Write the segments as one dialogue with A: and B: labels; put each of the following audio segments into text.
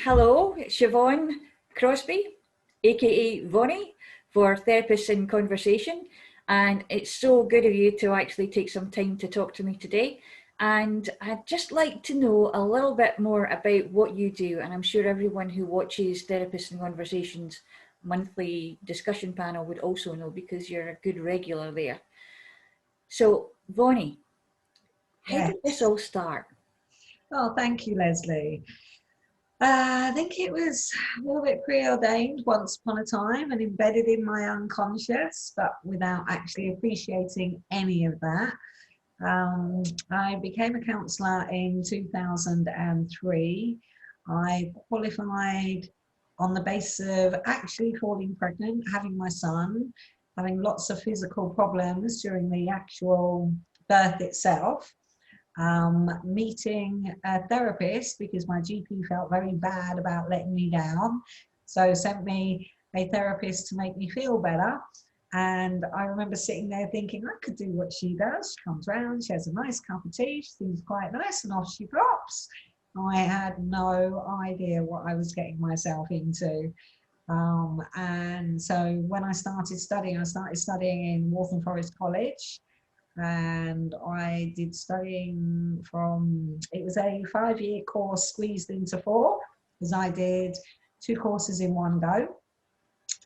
A: hello, Siobhain Crosbie, aka Vonnie, for Therapists in Conversation. And it's so good of you to actually take some time to talk to me today. And I'd just like to know a little bit more about what you do. And I'm sure everyone who watches Therapists in Conversations monthly discussion panel would also know, because you're a good regular there. So, Vonnie, how
B: Yes.
A: did this all start?
B: Oh, thank you, Leslie. I think it was a little bit preordained once upon a time and embedded in my unconscious, but without actually appreciating any of that. I became a counsellor in 2003. I qualified on the basis of actually falling pregnant, having my son, having lots of physical problems during the actual birth itself. Meeting a therapist because my GP felt very bad about letting me down. So sent me a therapist to make me feel better. And I remember sitting there thinking, I could do what she does. She comes round, she has a nice cup of tea, she seems quite nice, and off she pops. I had no idea what I was getting myself into. And so when I started studying in Waltham Forest College. And I did studying from, it was a 5-year course squeezed into 4, because I did 2 courses in one go.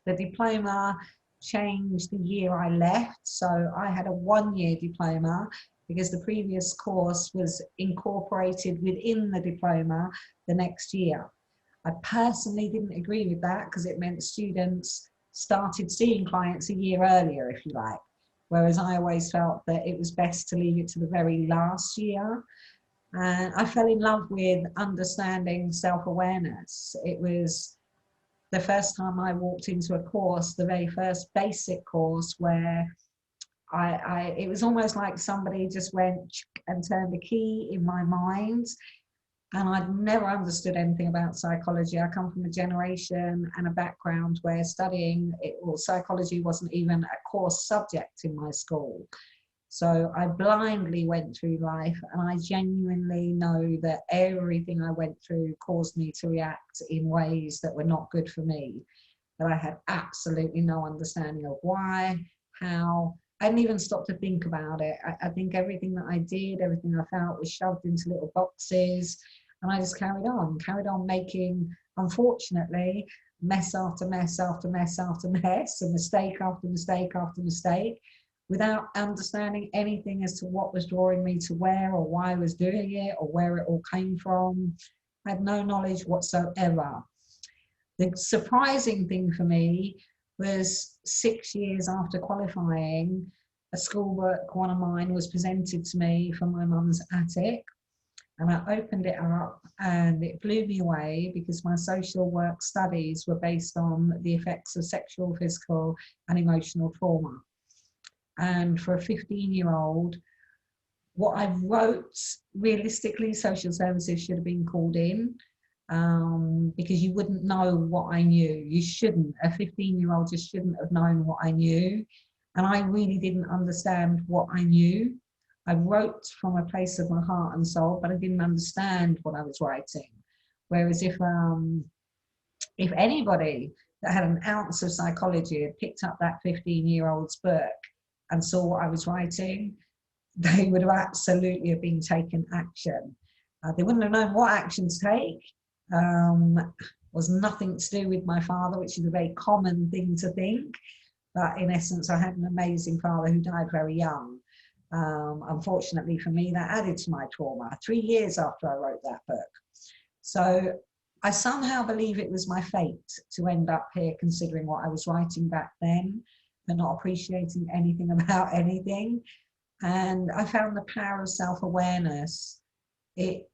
B: The diploma changed the year I left, so I had a 1-year diploma because the previous course was incorporated within the diploma the next year. I personally didn't agree with that because it meant students started seeing clients a year earlier, if you like. Whereas I always felt that it was best to leave it to the very last year. And I fell in love with understanding self-awareness. It was the first time I walked into a course, the very first basic course, where it was almost like somebody just went and turned a key in my mind. And I'd never understood anything about psychology. I come from a generation and a background where studying it, or psychology wasn't even a course subject in my school. So I blindly went through life, and I genuinely know that everything I went through caused me to react in ways that were not good for me. But I had absolutely no understanding of why, how. I didn't even stop to think about it. I think everything that I did, everything I felt was shoved into little boxes. And I just carried on making, unfortunately, mess after mess after mess after mess, and mistake after mistake after mistake, without understanding anything as to what was drawing me to where, or why I was doing it, or where it all came from. I had no knowledge whatsoever. The surprising thing for me was 6 years after qualifying, a schoolwork one of mine was presented to me from my mum's attic. And I opened it up and it blew me away, because my social work studies were based on the effects of sexual, physical, and emotional trauma. And for a 15-year-old, what I wrote, realistically, social services should have been called in, because you wouldn't know what I knew. You shouldn't. A 15-year-old just shouldn't have known what I knew. And I really didn't understand what I knew. I wrote from a place of my heart and soul, but I didn't understand what I was writing. Whereas if anybody that had an ounce of psychology had picked up that 15-year-old's book and saw what I was writing, they would have absolutely been taken action. They wouldn't have known what action to take. Was nothing to do with my father, which is a very common thing to think. But in essence, I had an amazing father who died very young. Unfortunately for me, that added to my trauma 3 years after I wrote that book. So I somehow believe it was my fate to end up here, considering what I was writing back then and not appreciating anything about anything. And I found the power of self-awareness. It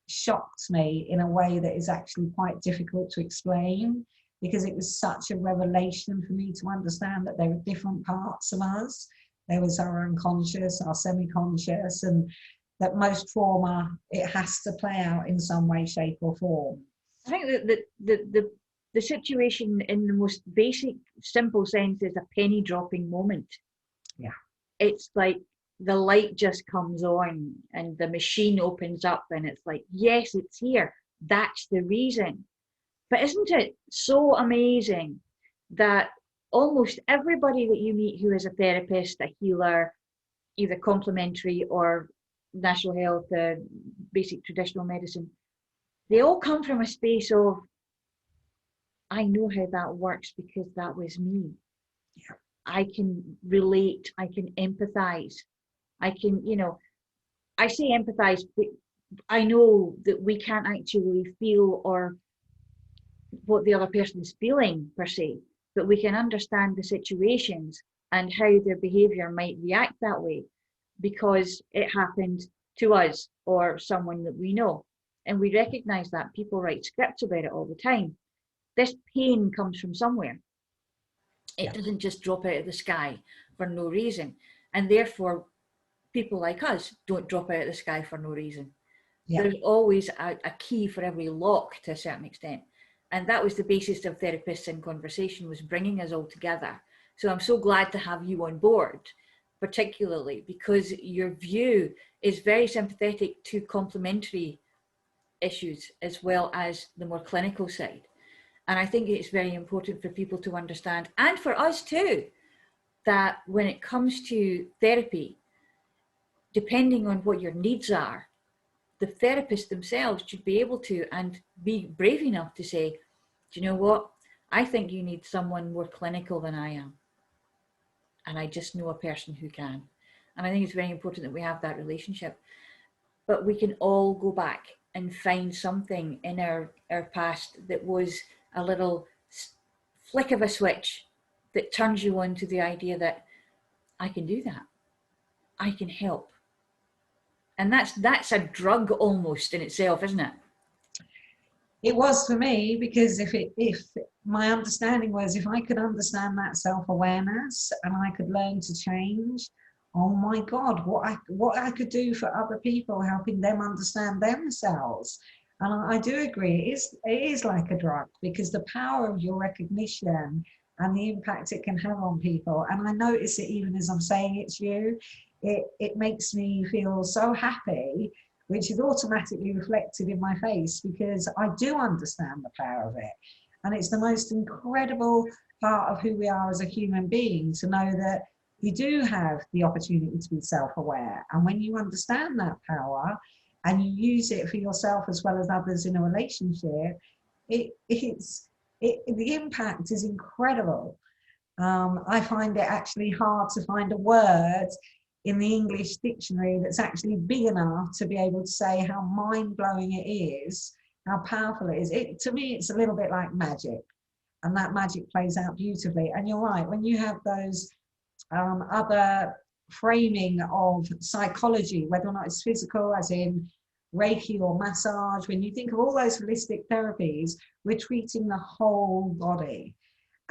B: shocked me in a way that is actually quite difficult to explain, because it was such a revelation for me to understand that there are different parts of us. There was our unconscious, our semi-conscious, and that most trauma, it has to play out in some way, shape or form.
A: I think that the situation in the most basic, simple sense is a penny dropping moment.
B: Yeah.
A: It's like the light just comes on and the machine opens up and it's like, yes, it's here. that's the reason. But isn't it so amazing that almost everybody that you meet who is a therapist, a healer, either complementary or natural health, basic traditional medicine, they all come from a space of, I know how that works because that was me.
B: Yeah.
A: I can relate, I can empathize, I can, I say empathize, but I know that we can't actually feel or what the other person is feeling per se, but we can understand the situations and how their behavior might react that way because it happened to us or someone that we know. And we recognize that people write scripts about it all the time. This pain comes from somewhere. It doesn't just drop out of the sky for no reason. And therefore, people like us don't drop out of the sky for no reason.
B: Yeah.
A: There's always a key for every lock to a certain extent. And that was the basis of Therapists in Conversation, was bringing us all together. So I'm so glad to have you on board, particularly because your view is very sympathetic to complementary issues as well as the more clinical side. And I think it's very important for people to understand, and for us too, that when it comes to therapy, depending on what your needs are, the therapists themselves should be able to and be brave enough to say, do you know what? I think you need someone more clinical than I am. And I just know a person who can. And I think it's very important that we have that relationship. But we can all go back and find something in our past that was a little flick of a switch that turns you on to the idea that I can do that. I can help. And that's a drug almost in itself, isn't it?
B: It was for me, because if my understanding was, if I could understand that self-awareness and I could learn to change, oh my God, what I could do for other people, helping them understand themselves. And I do agree, it is like a drug, because the power of your recognition and the impact it can have on people. And I notice it even as I'm saying it to you, it makes me feel so happy, which is automatically reflected in my face, because I do understand the power of it. And it's the most incredible part of who we are as a human being, to know that you do have the opportunity to be self-aware. And when you understand that power and you use it for yourself as well as others in a relationship, the impact is incredible. I find it actually hard to find a word in the English dictionary that's actually big enough to be able to say how mind-blowing it is, how powerful it is. To me, it's a little bit like magic, and that magic plays out beautifully. And you're right, when you have those other framing of psychology, whether or not it's physical, as in Reiki or massage, when you think of all those holistic therapies, we're treating the whole body.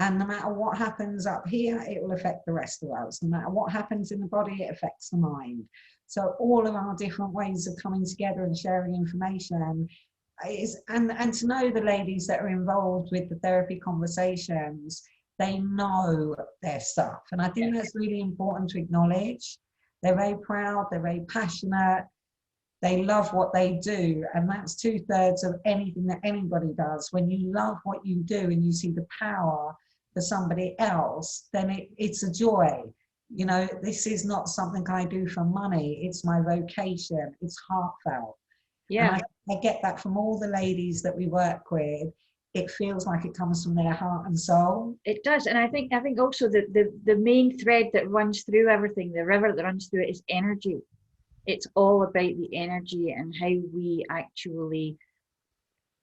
B: And no matter what happens up here, it will affect the rest of us. No matter what happens in the body, it affects the mind. So all of our different ways of coming together and sharing information is, and to know the ladies that are involved with the therapy conversations, they know their stuff. And I think that's really important to acknowledge. They're very proud, they're very passionate, they love what they do. And that's 2/3 of anything that anybody does. When you love what you do and you see the power for somebody else, then it's a joy. You know, this is not something I do for money, it's my vocation, it's heartfelt.
A: Yeah.
B: And I get that from all the ladies that we work with. It feels like it comes from their heart and soul.
A: It does. And I think also the main thread that runs through everything, the river that runs through it, is energy. It's all about the energy and how we actually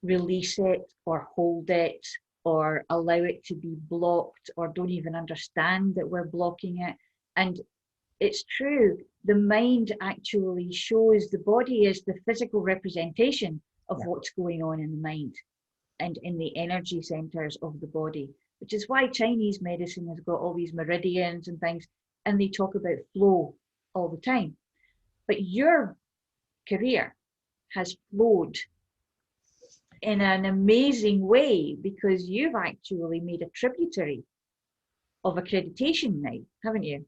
A: release it or hold it or allow it to be blocked or don't even understand that we're blocking it. And it's true, the mind actually shows, the body is the physical representation of what's going on in the mind and in the energy centers of the body, which is why Chinese medicine has got all these meridians and things, and they talk about flow all the time. But your career has flowed in an amazing way because you've actually made a tributary of accreditation now, haven't you?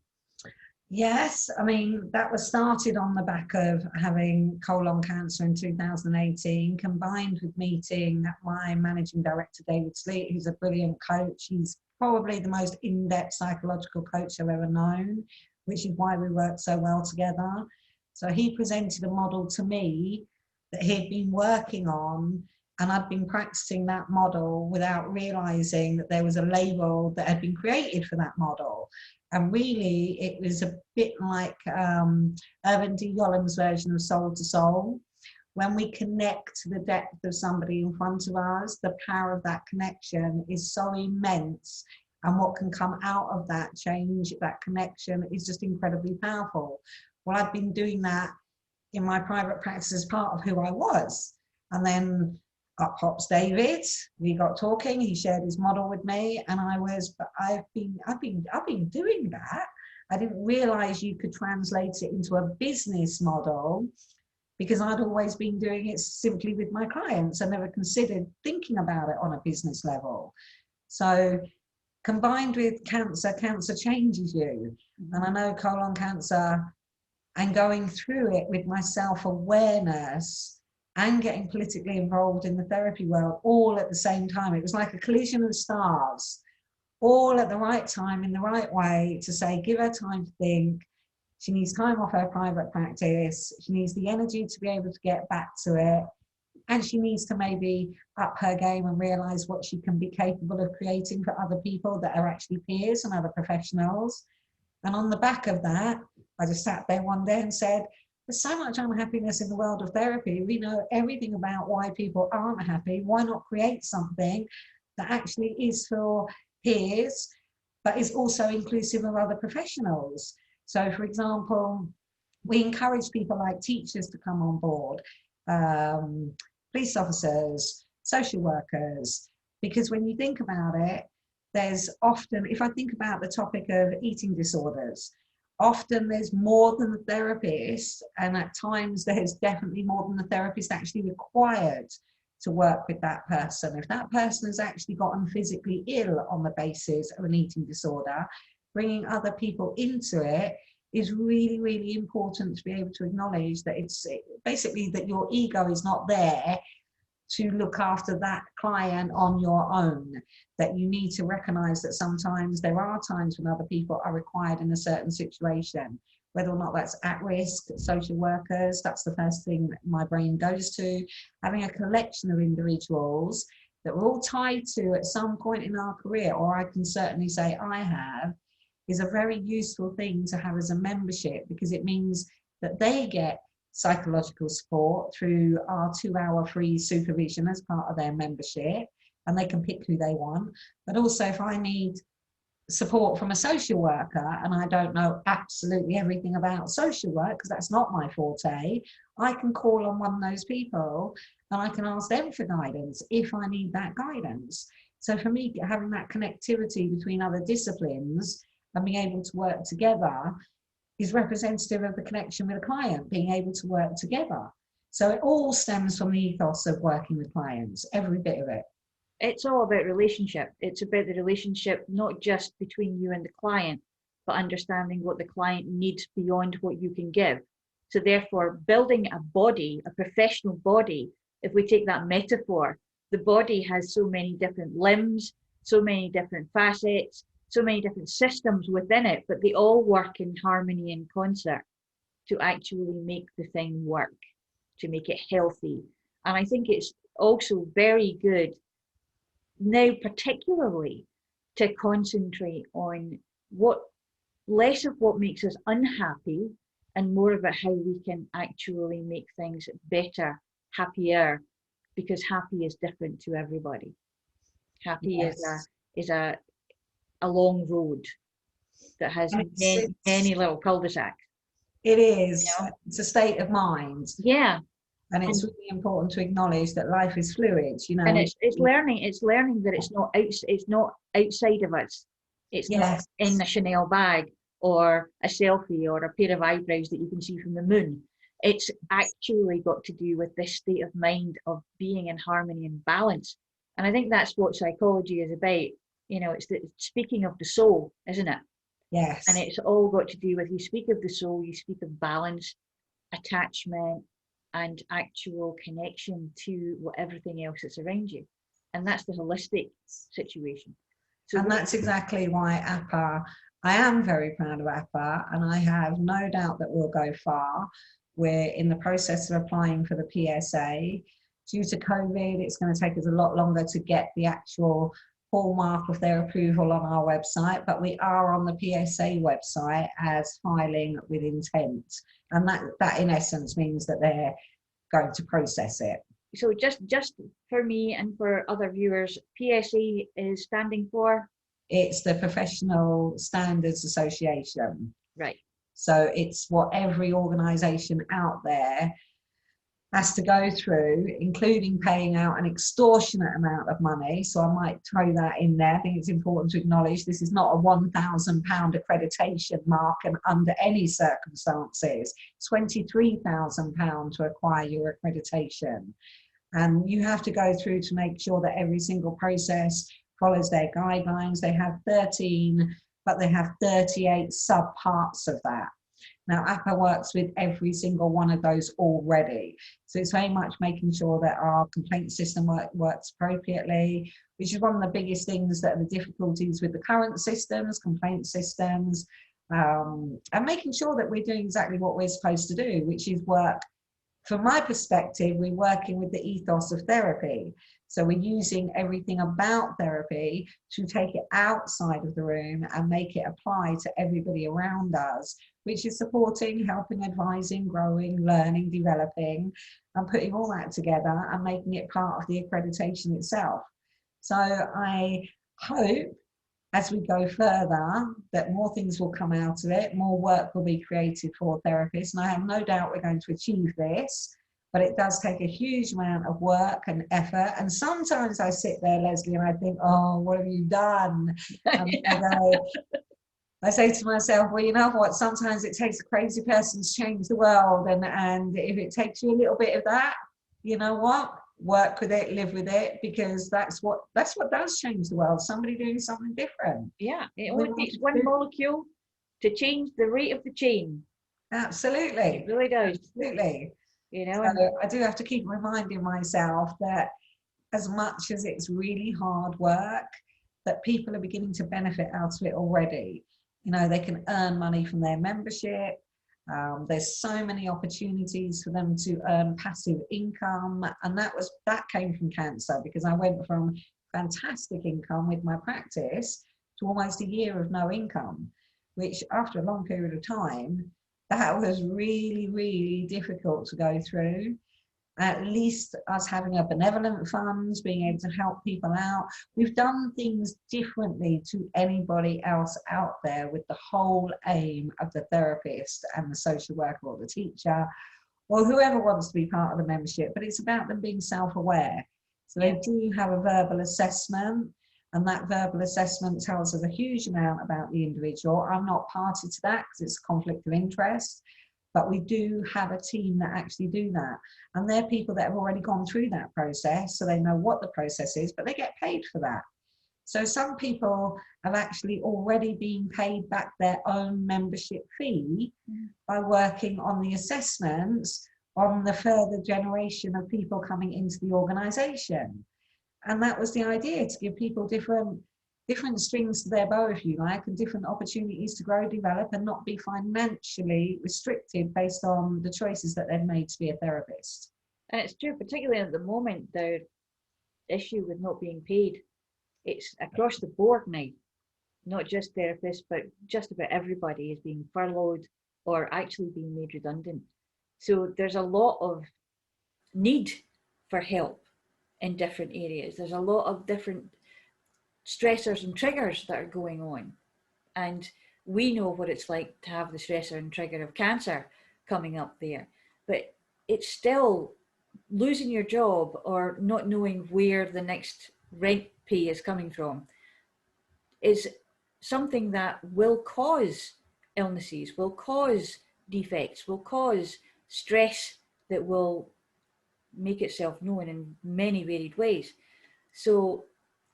B: Yes, I mean, that was started on the back of having colon cancer in 2018, combined with meeting my managing director, David Sleet, who's a brilliant coach. He's probably the most in-depth psychological coach I've ever known, which is why we work so well together. So he presented a model to me that he'd been working on, and I'd been practicing that model without realizing that there was a label that had been created for that model. And really, it was a bit like Irvin D. Yollem's version of Soul to Soul. When we connect to the depth of somebody in front of us, the power of that connection is so immense. And what can come out of that change, that connection, is just incredibly powerful. Well, I've been doing that in my private practice as part of who I was. And then up pops David. We got talking. He shared his model with me, and I've been doing that. I didn't realize you could translate it into a business model because I'd always been doing it simply with my clients. I never considered thinking about it on a business level. So combined with cancer, cancer changes you. And I know colon cancer, and going through it with my self-awareness and getting politically involved in the therapy world all at the same time. It was like a collision of stars, all at the right time, in the right way, to say, give her time to think. She needs time off her private practice. She needs the energy to be able to get back to it. And she needs to maybe up her game and realize what she can be capable of creating for other people that are actually peers and other professionals. And on the back of that, I just sat there one day and said, there's so much unhappiness in the world of therapy. We know everything about why people aren't happy. Why not create something that actually is for peers, but is also inclusive of other professionals? So, for example, we encourage people like teachers to come on board, police officers, social workers, because when you think about it, there's often, if I think about the topic of eating disorders, often there's more than the therapist, and at times there's definitely more than the therapist actually required to work with that person. If that person has actually gotten physically ill on the basis of an eating disorder, bringing other people into it is really, really important to be able to acknowledge that it's basically that your ego is not there to look after that client on your own, that you need to recognize that sometimes there are times when other people are required in a certain situation, whether or not that's at risk, social workers, that's the first thing that my brain goes to. Having a collection of individuals that we're all tied to at some point in our career, or I can certainly say I have, is a very useful thing to have as a membership, because it means that they get psychological support through our 2-hour free supervision as part of their membership, and they can pick who they want. But also, if I need support from a social worker and I don't know absolutely everything about social work, because that's not my forte, I can call on one of those people and I can ask them for guidance if I need that guidance. So for me, having that connectivity between other disciplines and being able to work together is representative of the connection with a client, being able to work together. So it all stems from the ethos of working with clients, every bit of it.
A: It's all about relationship. It's about the relationship, not just between you and the client, but understanding what the client needs beyond what you can give. So therefore, building a body, a professional body, if we take that metaphor, the body has so many different limbs, so many different facets, so many different systems within it, but they all work in harmony and concert to actually make the thing work, to make it healthy. And I think it's also very good now, particularly, to concentrate on what less of what makes us unhappy and more about how we can actually make things better, happier, because happy is different to everybody. Happy
B: Yes.
A: is a long road that has many little cul-de-sacs.
B: It is.
A: You know?
B: It's a state of mind.
A: Yeah.
B: And it's really important to acknowledge that life is fluid. You know,
A: and it's learning that it's not outside of us. It's not
B: yes,
A: in a Chanel bag or a selfie or a pair of eyebrows that you can see from the moon. It's actually got to do with this state of mind of being in harmony and balance. And I think that's what psychology is about. You know, it's speaking of the soul, isn't it?
B: Yes.
A: And it's all got to do with, you speak of the soul, you speak of balance, attachment, and actual connection to everything else that's around you. And that's the holistic situation. So
B: and that's exactly why APA, I am very proud of APA, and I have no doubt that we'll go far. We're in the process of applying for the PSA. Due to COVID, it's going to take us a lot longer to get the actual hallmark of their approval on our website, but we are on the PSA website as filing with intent. And that in essence means that they're going to process it.
A: So just for me and for other viewers, PSA is standing for?
B: It's the Professional Standards Association.
A: Right.
B: So it's what every organisation out there has to go through, including paying out an extortionate amount of money. So I might throw that in there. I think it's important to acknowledge this is not a £1,000 accreditation mark, and under any circumstances, £23,000 to acquire your accreditation. And you have to go through to make sure that every single process follows their guidelines. They have 13, but they have 38 sub-parts of that. Now, APA works with every single one of those already. So it's very much making sure that our complaint system works appropriately, which is one of the biggest things that are the difficulties with the current systems, complaint systems, and making sure that we're doing exactly what we're supposed to do, which is work. From my perspective, we're working with the ethos of therapy. So we're using everything about therapy to take it outside of the room and make it apply to everybody around us, which is supporting, helping, advising, growing, learning, developing, and putting all that together and making it part of the accreditation itself. So I hope as we go further that more things will come out of it, more work will be created for therapists, and I have no doubt we're going to achieve this. But it does take a huge amount of work and effort. And sometimes I sit there, Leslie, and I think, oh, what have you done? I say to myself, well, you know what? Sometimes it takes a crazy person to change the world. And if it takes you a little bit of that, you know what? Work with it, live with it, because that's what does change the world. Somebody doing something different.
A: Yeah, it only takes one molecule to change the rate of the chain.
B: Absolutely.
A: It really does.
B: Absolutely.
A: You know,
B: so I do have to keep reminding myself that as much as it's really hard work, that people are beginning to benefit out of it already. You know, they can earn money from their membership. There's so many opportunities for them to earn passive income, and that came from cancer, because I went from fantastic income with my practice to almost a year of no income, which after a long period of time, that was really, really difficult to go through. At least us having a benevolent fund, being able to help people out. We've done things differently to anybody else out there, with the whole aim of the therapist and the social worker or the teacher or whoever wants to be part of the membership, but it's about them being self-aware. So they do have a verbal assessment, and that verbal assessment tells us a huge amount about the individual. I'm not party to that because it's a conflict of interest, but we do have a team that actually do that. And they're people that have already gone through that process, so they know what the process is, but they get paid for that. So some people have actually already been paid back their own membership fee by working on the assessments on the further generation of people coming into the organisation. And that was the idea, to give people different strings to their bow, if you like, and different opportunities to grow, develop, and not be financially restricted based on the choices that they've made to be a therapist.
A: And it's true, particularly at the moment, the issue with not being paid, it's across the board now, not just therapists, but just about everybody is being furloughed or actually being made redundant. So there's a lot of need for help in different areas. There's a lot of different stressors and triggers that are going on. And we know what it's like to have the stressor and trigger of cancer coming up there. But it's still losing your job or not knowing where the next rent pay is coming from is something that will cause illnesses, will cause defects, will cause stress that will make itself known in many varied ways. So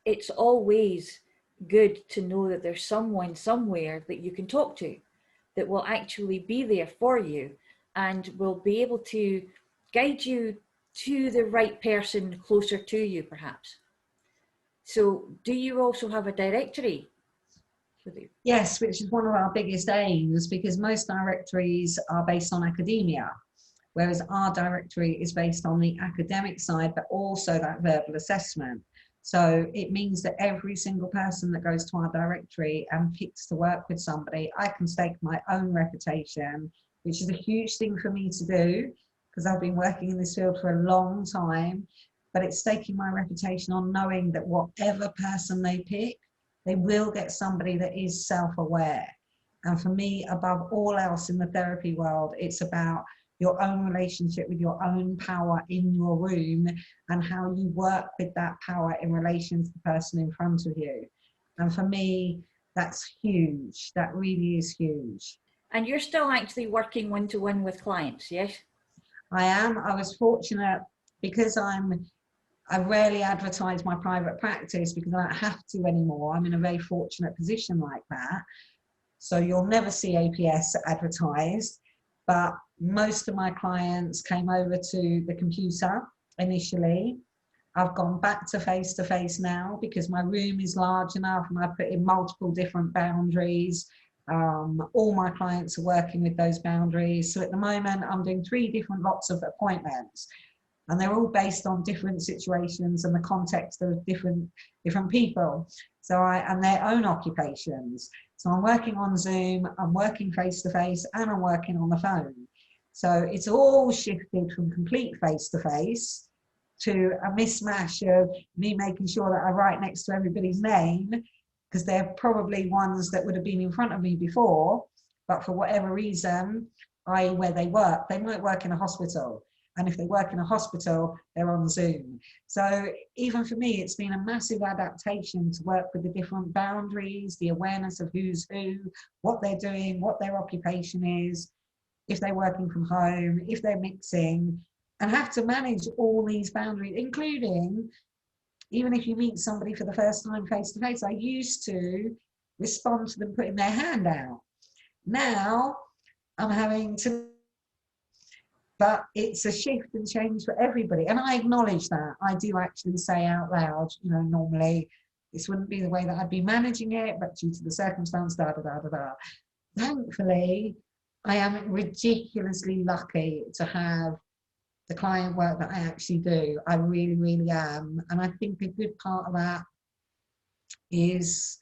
A: it's always good to know that there's someone somewhere that you can talk to that will actually be there for you and will be able to guide you to the right person closer to you, perhaps. So, do you also have a directory with you?
B: Yes, which is one of our biggest aims, because most directories are based on academia, whereas our directory is based on the academic side, but also that verbal assessment. So it means that every single person that goes to our directory and picks to work with somebody, I can stake my own reputation, which is a huge thing for me to do, because I've been working in this field for a long time. But it's staking my reputation on knowing that whatever person they pick, they will get somebody that is self-aware. And for me, above all else in the therapy world, it's about your own relationship with your own power in your room and how you work with that power in relation to the person in front of you. And for me, that's huge. That really is huge.
A: And you're still actually working one-to-one with clients, yes?
B: I am. I was fortunate because I rarely advertise my private practice because I don't have to anymore. I'm in a very fortunate position like that. So you'll never see APS advertised, but most of my clients came over to the computer initially. I've gone back to face now because my room is large enough and I put in multiple different boundaries. All my clients are working with those boundaries. So at the moment, I'm doing 3 different lots of appointments, and they're all based on different situations and the context of different people. So and their own occupations. So I'm working on Zoom, I'm working face to face, and I'm working on the phone. So it's all shifted from complete face to face to a mismatch of me making sure that I write next to everybody's name, because they're probably ones that would have been in front of me before, but for whatever reason, i.e. where they work, they might work in a hospital. And if they work in a hospital, they're on Zoom. So even for me, it's been a massive adaptation to work with the different boundaries, the awareness of who's who, what they're doing, what their occupation is, if they're working from home, if they're mixing, and have to manage all these boundaries, including even if you meet somebody for the first time face to face. I used to respond to them putting their hand out. Now I'm having to, but it's a shift and change for everybody. And I acknowledge that. I do actually say out loud, normally this wouldn't be the way that I'd be managing it, but due to the circumstance, da, da, da, da, da. Thankfully, I am ridiculously lucky to have the client work that I actually do. I really, really am. And I think a good part of that is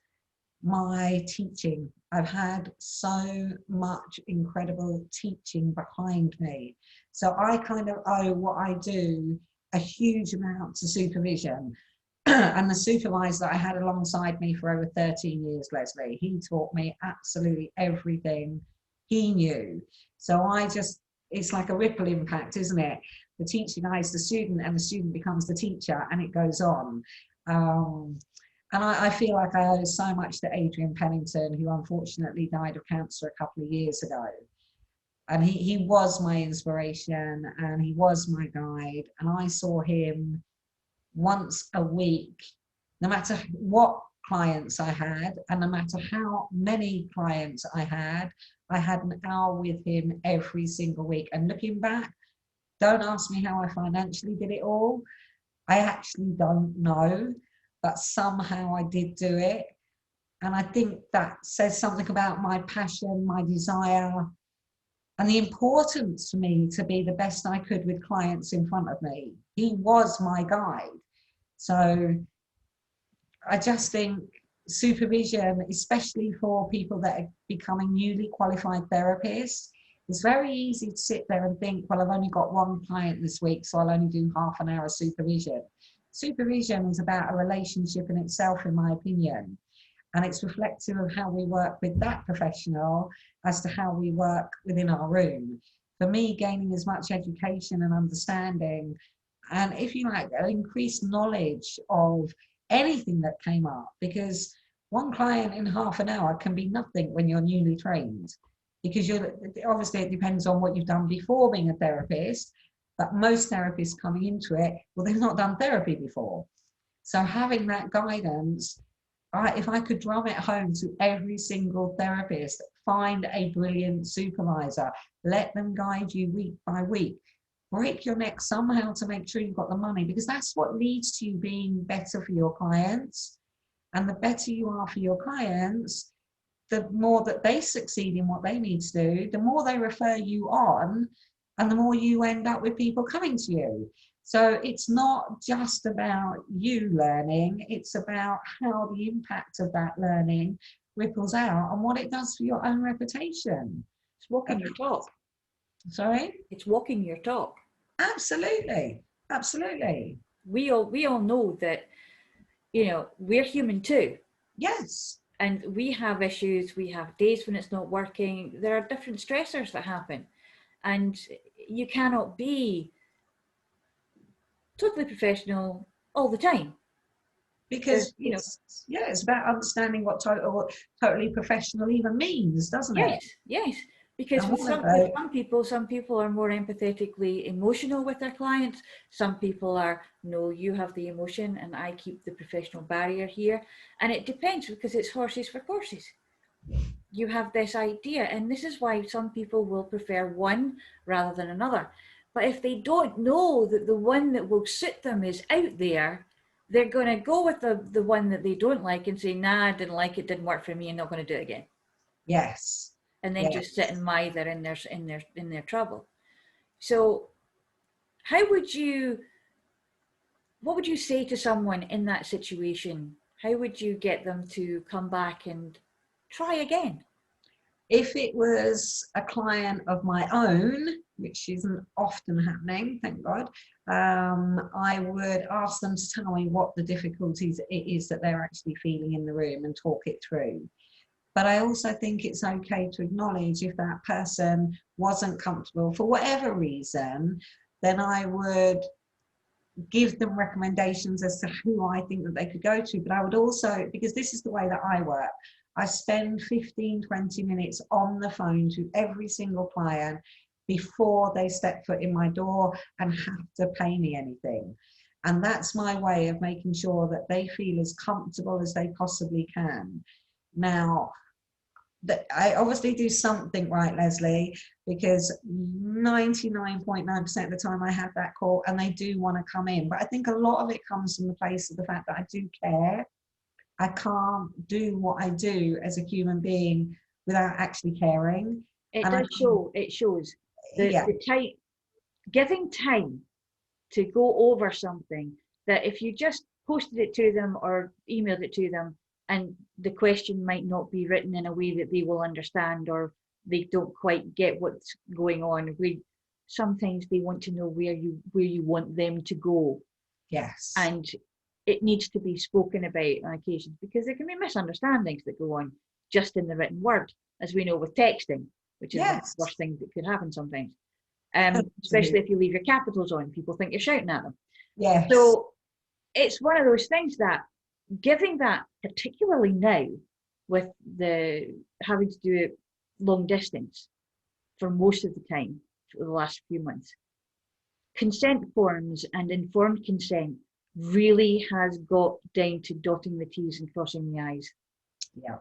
B: my teaching. I've had so much incredible teaching behind me. So I kind of owe what I do a huge amount to supervision. And the supervisor that I had alongside me for over 13 years, Leslie, he taught me absolutely everything he knew. So it's like a ripple impact, isn't it? The teacher guides the student and the student becomes the teacher, and it goes on. And I feel like I owe so much to Adrian Pennington, who unfortunately died of cancer a couple of years ago. And he was my inspiration and he was my guide. And I saw him once a week, no matter what clients I had and no matter how many clients I had an hour with him every single week. And looking back, don't ask me how I financially did it all. I actually don't know, but somehow I did do it. And I think that says something about my passion, my desire, and the importance for me to be the best I could with clients in front of me. He was my guide. So I just think supervision, especially for people that are becoming newly qualified therapists, it's very easy to sit there and think, well, I've only got 1 client this week, so I'll only do half an hour supervision. Supervision is about a relationship in itself, in my opinion. And it's reflective of how we work with that professional as to how we work within our room. For me, gaining as much education and understanding, and if you like, an increased knowledge of anything that came up, because 1 client in half an hour can be nothing when you're newly trained, because obviously it depends on what you've done before being a therapist, but most therapists coming into it, well, they've not done therapy before. So having that guidance if I could drum it home to every single therapist, find a brilliant supervisor, let them guide you week by week, break your neck somehow to make sure you've got the money, because that's what leads to you being better for your clients. And the better you are for your clients, the more that they succeed in what they need to do, the more they refer you on, and the more you end up with people coming to you. So it's not just about you learning, it's about how the impact of that learning ripples out and what it does for your own reputation.
A: It's walking your talk.
B: Sorry?
A: It's walking your talk.
B: Absolutely. Absolutely.
A: We all know that, you know, we're human too.
B: Yes.
A: And we have issues, we have days when it's not working. There are different stressors that happen. And you cannot be totally professional all the time.
B: Because
A: you know,
B: it's about understanding what totally professional even means, doesn't it?
A: Yes. Because with some people are more empathetically emotional with their clients. Some people are, no, you have the emotion and I keep the professional barrier here. And it depends, because it's horses for courses. You have this idea, and this is why some people will prefer one rather than another. But if they don't know that the one that will suit them is out there, they're going to go with the one that they don't like and say, nah, I didn't like it, didn't work for me, I'm not going to do it again.
B: Yes.
A: And then just sit and mither in their trouble. So what would you say to someone in that situation? How would you get them to come back and try again?
B: If it was a client of my own, which isn't often happening, thank God, I would ask them to tell me what the difficulties it is that they're actually feeling in the room and talk it through. But I also think it's okay to acknowledge if that person wasn't comfortable for whatever reason, then I would give them recommendations as to who I think that they could go to. But I would also, because this is the way that I work, I spend 15-20 minutes on the phone to every single client before they step foot in my door and have to pay me anything. And that's my way of making sure that they feel as comfortable as they possibly can. Now, I obviously do something right, Leslie, because 99.9% of the time I have that call and they do want to come in. But I think a lot of it comes from the place of the fact that I do care. I can't do what I do as a human being without actually caring.
A: It shows the time, giving time to go over something, that if you just posted it to them or emailed it to them and the question might not be written in a way that they will understand, or they don't quite get what's going on, sometimes they want to know where you want them to go.
B: Yes.
A: And it needs to be spoken about on occasions, because there can be misunderstandings that go on just in the written word, as we know with texting, which is one of the worst things that could happen sometimes. Especially if you leave your capitals on, people think you're shouting at them.
B: Yes.
A: So it's one of those things that, giving that, particularly now with the having to do it long distance for most of the time for the last few months, consent forms and informed consent really has got down to dotting the T's and crossing the I's.
B: Yeah.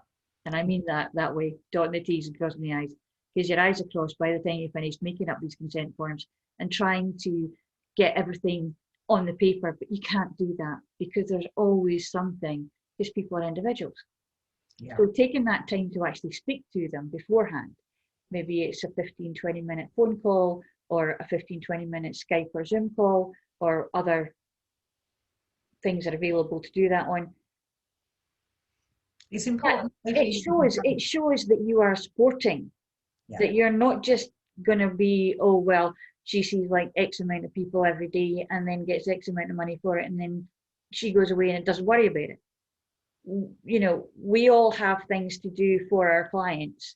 A: And I mean that way, dotting the T's and crossing the I's, because your I's are crossed by the time you finish making up these consent forms and trying to get everything on the paper. But you can't do that, because there's always something, because people are individuals.
B: Yeah.
A: So taking that time to actually speak to them beforehand, maybe it's a 15-20 minute phone call, or a 15-20 minute Skype or Zoom call, or other things are available to do that on.
B: It's important.
A: It shows that you are supporting, that you're not just going to be, oh, well, she sees like X amount of people every day and then gets X amount of money for it, and then she goes away and doesn't worry about it. You know, we all have things to do for our clients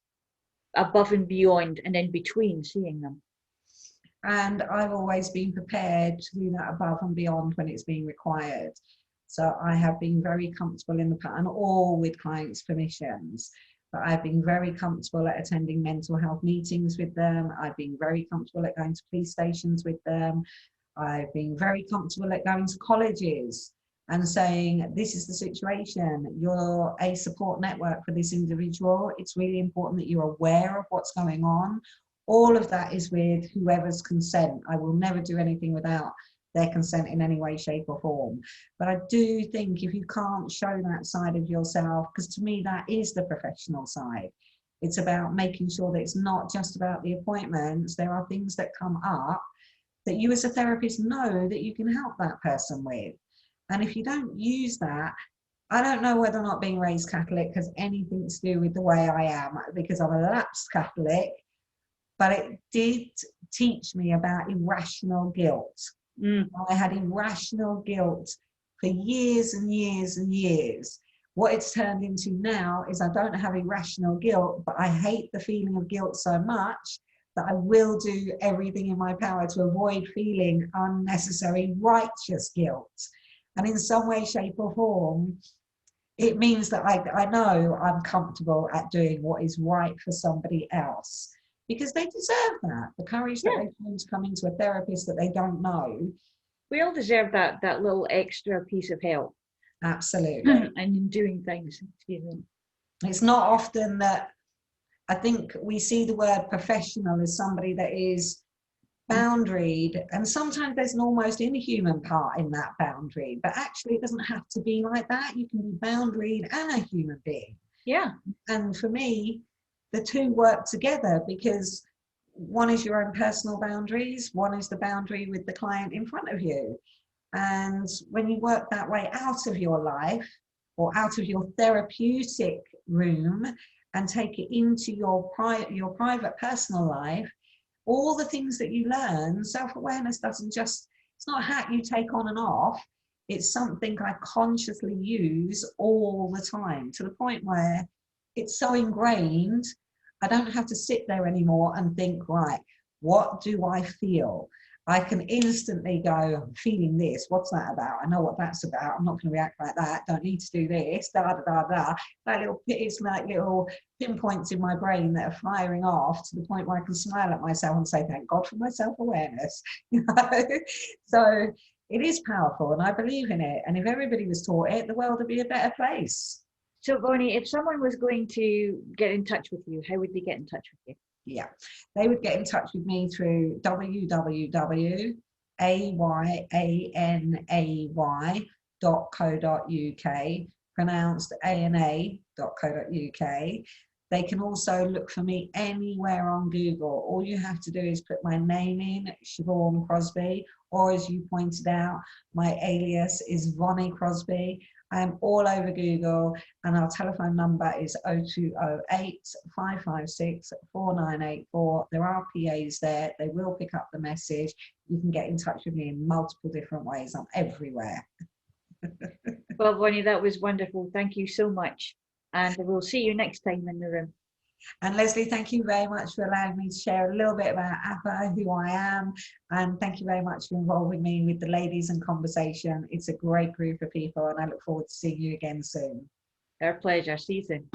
A: above and beyond and in between seeing them.
B: And I've always been prepared to do that above and beyond when it's been required. So I have been very comfortable in the past, and all with clients' permissions. But I've been very comfortable at attending mental health meetings with them. I've been very comfortable at going to police stations with them. I've been very comfortable at going to colleges and saying, this is the situation, you're a support network for this individual, it's really important that you're aware of what's going on. All of that is with whoever's consent. I will never do anything without their consent in any way, shape or form. But I do think if you can't show that side of yourself, because to me that is the professional side, it's about making sure that it's not just about the appointments. There are things that come up that you as a therapist know that you can help that person with. And if you don't use that, I don't know whether or not being raised Catholic has anything to do with the way I am, because I'm a lapsed Catholic, but it did teach me about irrational guilt. I had irrational guilt for years and years and years. What it's turned into now is I don't have irrational guilt, but I hate the feeling of guilt so much that I will do everything in my power to avoid feeling unnecessary righteous guilt. And in some way, shape or form, it means that I know I'm comfortable at doing what is right for somebody else, because they deserve that. The courage that they find to come into a therapist that they don't know.
A: We all deserve that little extra piece of help.
B: Absolutely.
A: And in doing things. Excuse me.
B: It's not often that I think we see the word professional as somebody that is boundaried, and sometimes there's an almost inhuman part in that boundary, but actually it doesn't have to be like that. You can be boundaried and a human being.
A: Yeah.
B: And for me, the two work together, because one is your own personal boundaries, one is the boundary with the client in front of you. And when you work that way out of your life or out of your therapeutic room and take it into your private personal life, all the things that you learn, self-awareness doesn't just, it's not a hat you take on and off. It's something I consciously use all the time, to the point where it's so ingrained, I don't have to sit there anymore and think, right, what do I feel? I can instantly go, I'm feeling this, what's that about? I know what that's about, I'm not going to react like that, don't need to do this, da da da da. That little, it's like little pinpoints in my brain that are firing off to the point where I can smile at myself and say, thank God for my self-awareness. You know? So it is powerful and I believe in it. And if everybody was taught it, the world would be a better place.
A: So Vonnie, if someone was going to get in touch with you, how would they get in touch with you?
B: Yeah, they would get in touch with me through www.aywanay.co.uk, pronounced ana.co.uk. They can also look for me anywhere on Google. All you have to do is put my name in, Siobhain Crosbie, or as you pointed out, my alias is Vonnie Crosbie. I'm all over Google, and our telephone number is 0208 556 4984. There are PAs there. They will pick up the message. You can get in touch with me in multiple different ways. I'm everywhere.
A: Well, Vonnie, that was wonderful. Thank you so much. And we'll see you next time in the room.
B: And Leslie, thank you very much for allowing me to share a little bit about APA, who I am, and thank you very much for involving me with the ladies in conversation. It's a great group of people and I look forward to seeing you again soon.
A: Our pleasure. See you soon.